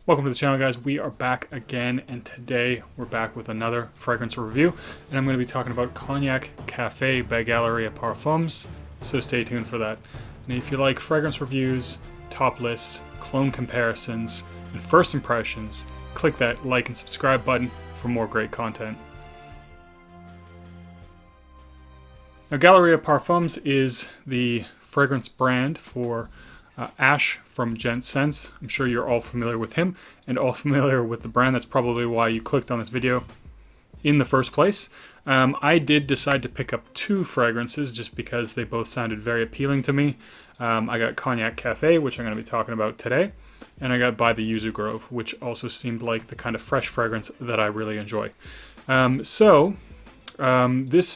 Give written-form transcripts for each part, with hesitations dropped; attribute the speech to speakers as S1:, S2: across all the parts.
S1: Welcome to the channel, guys. We are back again, and today we're back with another fragrance review, and I'm going to be talking about Cognac Cafe by Galleria Parfums, so stay tuned for that. And if you like fragrance reviews, top lists, clone comparisons, and first impressions, click that like and subscribe button for more great content. Now, Galleria Parfums is the fragrance brand for Ash from Gents Scents. I'm sure you're all familiar with him and all familiar with the brand. That's probably why you clicked on this video in the first place. I did decide to pick up two fragrances just because they both sounded very appealing to me. I got Cognac Cafe, which I'm going to be talking about today, and I got By the Yuzu Grove, which also seemed like the kind of fresh fragrance that I really enjoy. This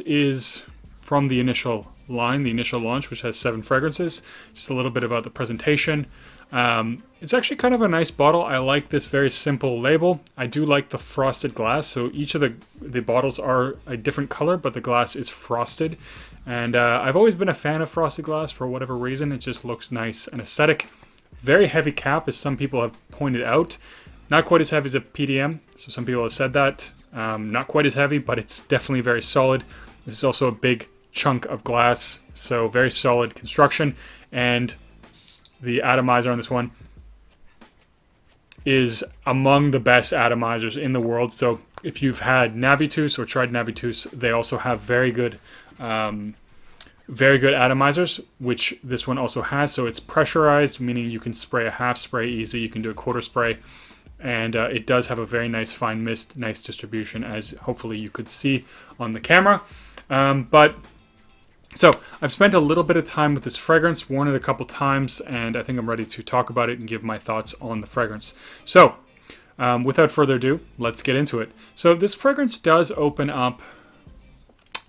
S1: is from the initial line, the initial launch, which has 7 fragrances. Just a little bit about the presentation. It's actually kind of a nice bottle. I like this very simple label. I do like the frosted glass, so each of the bottles are a different color, but the glass is frosted. And I've always been a fan of frosted glass for whatever reason. It just looks nice and aesthetic. Very heavy cap, as some people have pointed out. Not quite as heavy as a PDM, so some people have said that. Not quite as heavy, but it's definitely very solid. This is also a big chunk of glass, so very solid construction. And the atomizer on this one is among the best atomizers in the world. So if you've had Navitus or tried Navitus, they also have very good atomizers, which this one also has. So it's pressurized, meaning you can spray a half spray easy, you can do a quarter spray, and it does have a very nice fine mist, nice distribution, as hopefully you could see on the camera. So I've spent a little bit of time with this fragrance, worn it a couple times, and I think I'm ready to talk about it and give my thoughts on the fragrance. So without further ado, let's get into it. So this fragrance does open up,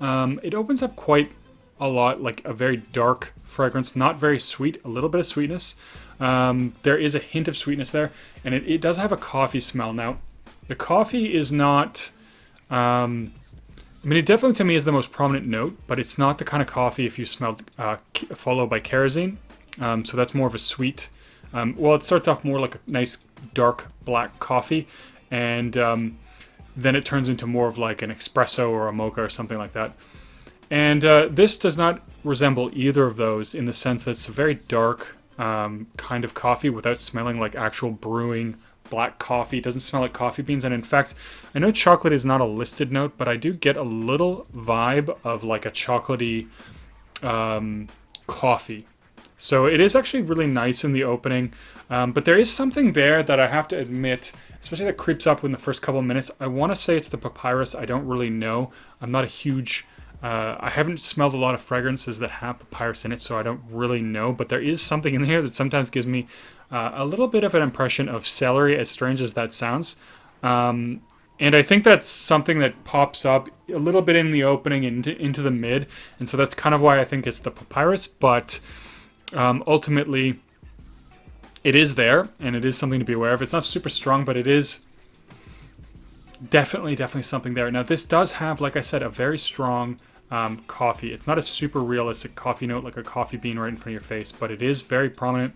S1: it opens up quite a lot, like a very dark fragrance, not very sweet, a little bit of sweetness. There is a hint of sweetness there, and it does have a coffee smell. Now, the coffee is not... I mean, it definitely to me is the most prominent note, but it's not the kind of coffee if you smelled followed by kerosene. So that's more of a sweet. Well, it starts off more like a nice dark black coffee, and then it turns into more of like an espresso or a mocha or something like that. And this does not resemble either of those in the sense that it's a very dark kind of coffee without smelling like actual brewing black coffee. It doesn't smell like coffee beans, and in fact, I know chocolate is not a listed note, but I do get a little vibe of like a chocolatey coffee. So it is actually really nice in the opening, but there is something there that I have to admit, especially that creeps up in the first couple of minutes. I want to say it's the papyrus. I don't really know. I'm not a huge... I haven't smelled a lot of fragrances that have papyrus in it, so I don't really know. But there is something in here that sometimes gives me a little bit of an impression of celery, as strange as that sounds. And I think that's something that pops up a little bit in the opening and into the mid. And so that's kind of why I think it's the papyrus. But ultimately, it is there, and it is something to be aware of. It's not super strong, but it is definitely something there. Now, this does have, like I said, a very strong... coffee. It's not a super realistic coffee note like a coffee bean right in front of your face, but it is very prominent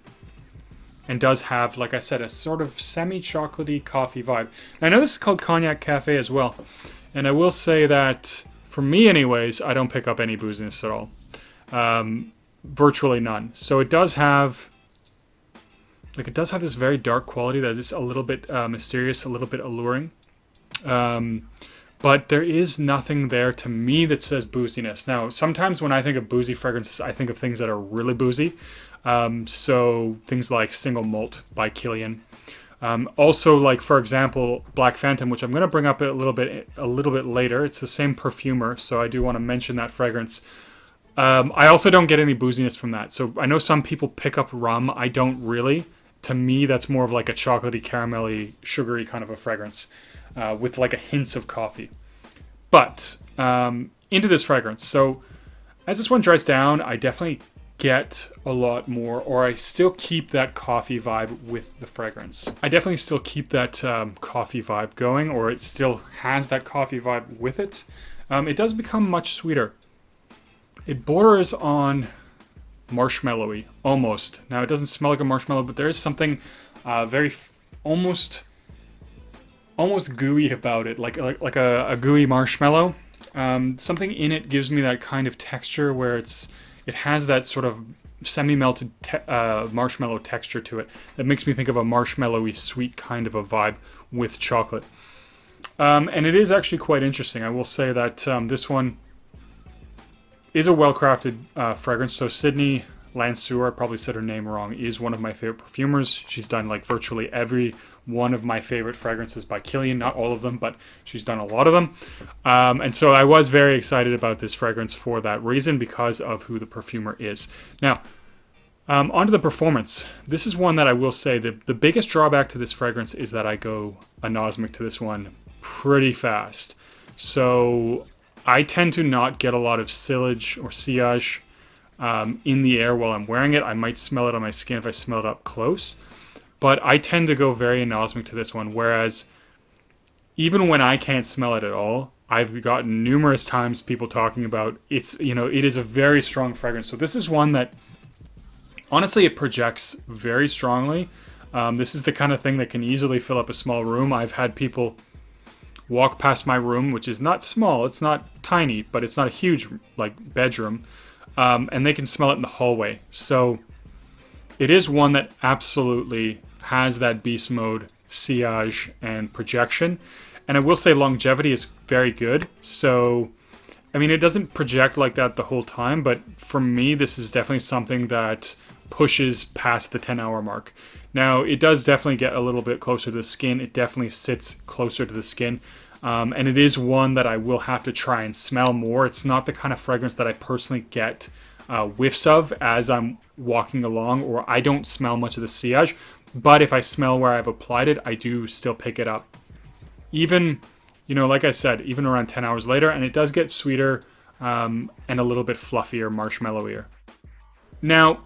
S1: and does have, like I said, a sort of semi-chocolatey coffee vibe. And I know this is called Cognac Cafe as well, and I will say that for me anyways, I don't pick up any booziness at all. Virtually none. So it does have this very dark quality that is a little bit mysterious, a little bit alluring. But there is nothing there to me that says booziness. Now, sometimes when I think of boozy fragrances, I think of things that are really boozy. So things like Single Malt by Kilian. Also, like, for example, Black Phantom, which I'm going to bring up a little bit later. It's the same perfumer, so I do want to mention that fragrance. I also don't get any booziness from that. So I know some people pick up rum. I don't really. To me, that's more of like a chocolatey, caramelly, sugary kind of a fragrance. With like a hints of coffee. But into this fragrance. So as this one dries down, I definitely get a lot more, or I still keep that coffee vibe with the fragrance. I definitely still keep that coffee vibe going, or it still has that coffee vibe with it. It does become much sweeter. It borders on marshmallowy, almost. Now, it doesn't smell like a marshmallow, but there is something very almost gooey about it, like a gooey marshmallow. Something in it gives me that kind of texture where it has that sort of semi-melted marshmallow texture to it that makes me think of a marshmallowy sweet kind of a vibe with chocolate. And it is actually quite interesting. I will say that this one is a well-crafted fragrance. So Sidonie Lancesseur, I probably said her name wrong, is one of my favorite perfumers. She's done like virtually every one of my favorite fragrances by Kilian. Not all of them, but she's done a lot of them. And so I was very excited about this fragrance for that reason, because of who the perfumer is. Now, onto the performance. This is one that I will say that the biggest drawback to this fragrance is that I go anosmic to this one pretty fast. So I tend to not get a lot of sillage or sillage in the air while I'm wearing it. I might smell it on my skin if I smell it up close, but I tend to go very anosmic to this one, whereas even when I can't smell it at all, I've gotten numerous times people talking about it is a very strong fragrance. So this is one that honestly it projects very strongly. This is the kind of thing that can easily fill up a small room. I've had people walk past my room, which is not small, it's not tiny, but it's not a huge like bedroom, and they can smell it in the hallway. So it is one that absolutely has that beast mode, sillage, and projection. And I will say longevity is very good. So, I mean, it doesn't project like that the whole time, but for me, this is definitely something that pushes past the 10-hour mark. Now, it does definitely get a little bit closer to the skin. It definitely sits closer to the skin. And it is one that I will have to try and smell more. It's not the kind of fragrance that I personally get whiffs of as I'm walking along, or I don't smell much of the sillage. But if I smell where I've applied it, I do still pick it up. Even, like I said, even around 10 hours later, and it does get sweeter and a little bit fluffier, marshmallowier. Now,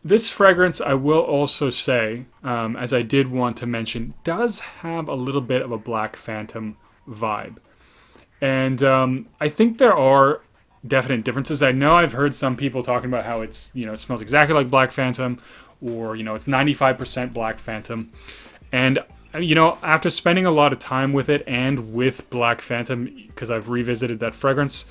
S1: this fragrance, I will also say, as I did want to mention, does have a little bit of a Black Phantom vibe. And I think there are definite differences. I know I've heard some people talking about how it's, it smells exactly like Black Phantom, or, it's 95% Black Phantom. And, after spending a lot of time with it and with Black Phantom, because I've revisited that fragrance,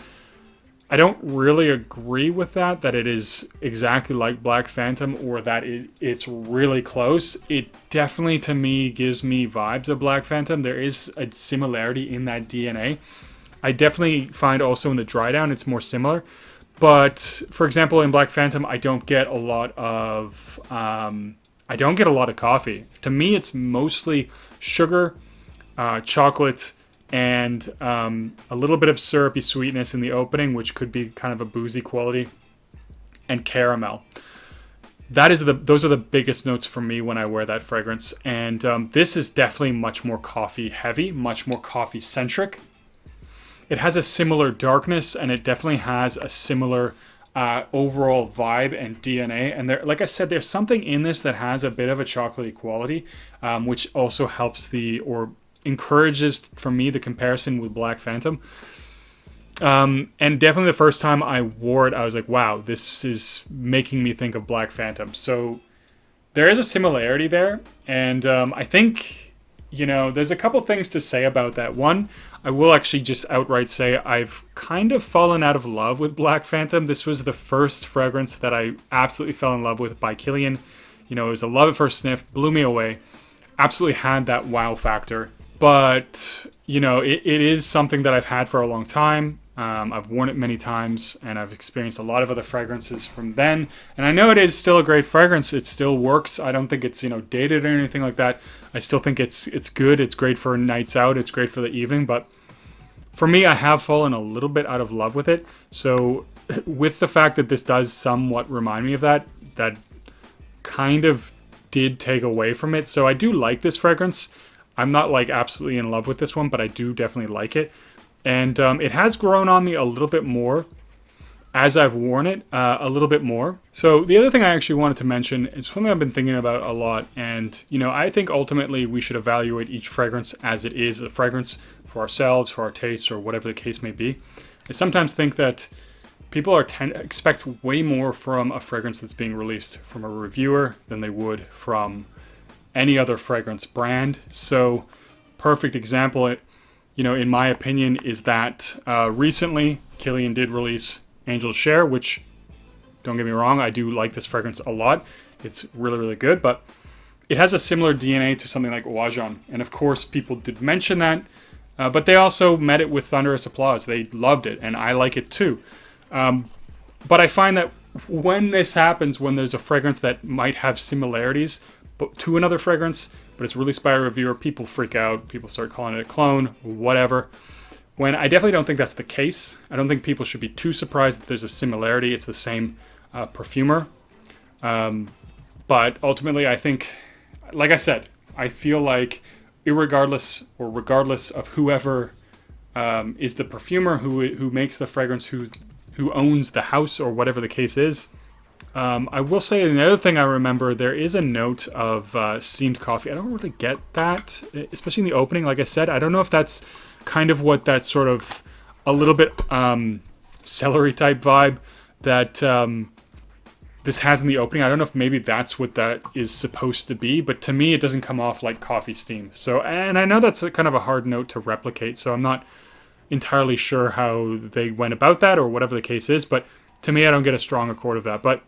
S1: I don't really agree with that it is exactly like Black Phantom, or that it's really close. It definitely, to me, gives me vibes of Black Phantom. There is a similarity in that DNA. I definitely find also in the dry down it's more similar. But, for example, in Black Phantom, I don't get a lot of coffee. To me, it's mostly sugar, chocolate, and a little bit of syrupy sweetness in the opening, which could be kind of a boozy quality, and caramel. Those are the biggest notes for me when I wear that fragrance. And this is definitely much more coffee heavy, much more coffee centric. It has a similar darkness, and it definitely has a similar overall vibe and DNA. And there, like I said, there's something in this that has a bit of a chocolatey quality, which also helps or encourages, for me, the comparison with Black Phantom. And definitely the first time I wore it, I was like, wow, this is making me think of Black Phantom. So there is a similarity there. And I think, there's a couple things to say about that. One, I will actually just outright say I've kind of fallen out of love with Black Phantom. This was the first fragrance that I absolutely fell in love with by Kilian. It was a love at first sniff, blew me away. Absolutely had that wow factor. But, it is something that I've had for a long time. I've worn it many times, and I've experienced a lot of other fragrances from then. And I know it is still a great fragrance. It still works. I don't think it's, dated or anything like that. I still think it's good. It's great for nights out. It's great for the evening. But for me, I have fallen a little bit out of love with it. So with the fact that this does somewhat remind me of that kind of did take away from it. So I do like this fragrance. I'm not like absolutely in love with this one, but I do definitely like it. And it has grown on me a little bit more as I've worn it, a little bit more. So the other thing I actually wanted to mention is something I've been thinking about a lot. And, I think ultimately we should evaluate each fragrance as it is a fragrance for ourselves, for our tastes, or whatever the case may be. I sometimes think that people expect way more from a fragrance that's being released from a reviewer than they would from any other fragrance brand. So perfect example, you know, in my opinion, is that recently Kilian did release Angel's Share, which, don't get me wrong, I do like this fragrance a lot. It's really, really good, but it has a similar DNA to something like Wajan. And of course, people did mention that, but they also met it with thunderous applause. They loved it, and I like it too. But I find that when this happens, when there's a fragrance that might have similarities to another fragrance, but it's released by a reviewer, people freak out. People start calling it a clone, whatever. When I definitely don't think that's the case. I don't think people should be too surprised that there's a similarity. It's the same perfumer. But ultimately, I think, like I said, I feel like regardless of whoever is the perfumer who makes the fragrance, who owns the house or whatever the case is, I will say another thing I remember, there is a note of steamed coffee. I don't really get that, especially in the opening. Like I said, I don't know if that's kind of what that sort of a little bit celery type vibe that this has in the opening. I don't know if maybe that's what that is supposed to be, but to me it doesn't come off like coffee steam. So, and I know that's kind of a hard note to replicate, so I'm not entirely sure how they went about that or whatever the case is, but to me I don't get a strong accord of that. But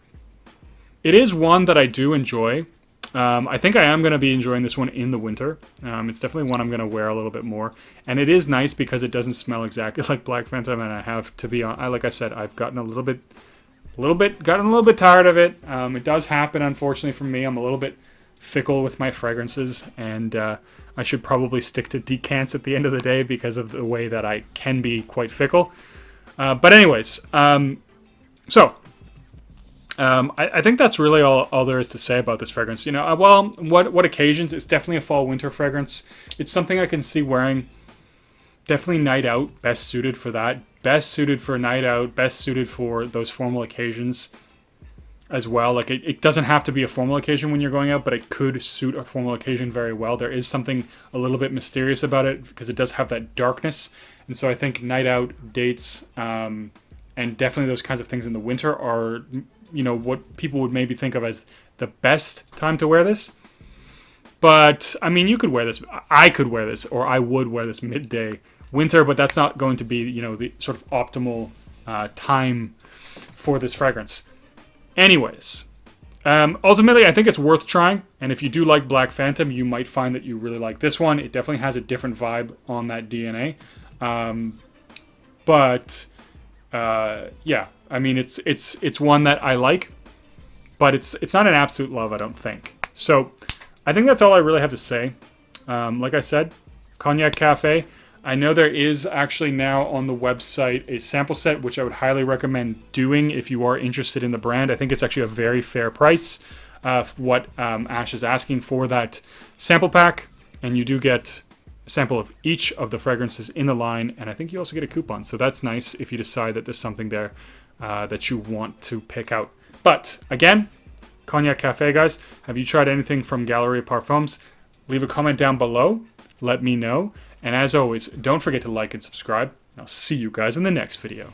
S1: it is one that I do enjoy. I think I am going to be enjoying this one in the winter. It's definitely one I'm going to wear a little bit more. And it is nice because it doesn't smell exactly like Black Phantom, and I have to be on. Like I said, I've gotten a little bit tired of it. It does happen, unfortunately, for me. I'm a little bit fickle with my fragrances, and I should probably stick to decants at the end of the day because of the way that I can be quite fickle. But anyways, I think that's really all there is to say about this fragrance. You know, well, what occasions? It's definitely a fall-winter fragrance. It's something I can see wearing. Definitely night out, best suited for that. Best suited for a night out, best suited for those formal occasions as well. Like, it doesn't have to be a formal occasion when you're going out, but it could suit a formal occasion very well. There is something a little bit mysterious about it because it does have that darkness. And so I think night out, dates, and definitely those kinds of things in the winter are, you know, what people would maybe think of as the best time to wear this. But, I mean, you could wear this. I could wear this, or I would wear this midday winter, but that's not going to be, you know, the sort of optimal time for this fragrance. Anyways, ultimately, I think it's worth trying. And if you do like Black Phantom, you might find that you really like this one. It definitely has a different vibe on that DNA. Yeah, I mean, it's one that I like, but it's not an absolute love, I don't think. So I think that's all I really have to say. Like I said, Cognac Cafe. I know there is actually now on the website a sample set, which I would highly recommend doing if you are interested in the brand. I think it's actually a very fair price what Ash is asking for that sample pack, and you do get a sample of each of the fragrances in the line, and I think you also get a coupon, so that's nice if you decide that there's something there that you want to pick out. But again, Cognac Cafe, guys, have you tried anything from Galleria Parfums? Leave a comment down below, let me know. And as always, don't forget to like and subscribe. I'll see you guys in the next video.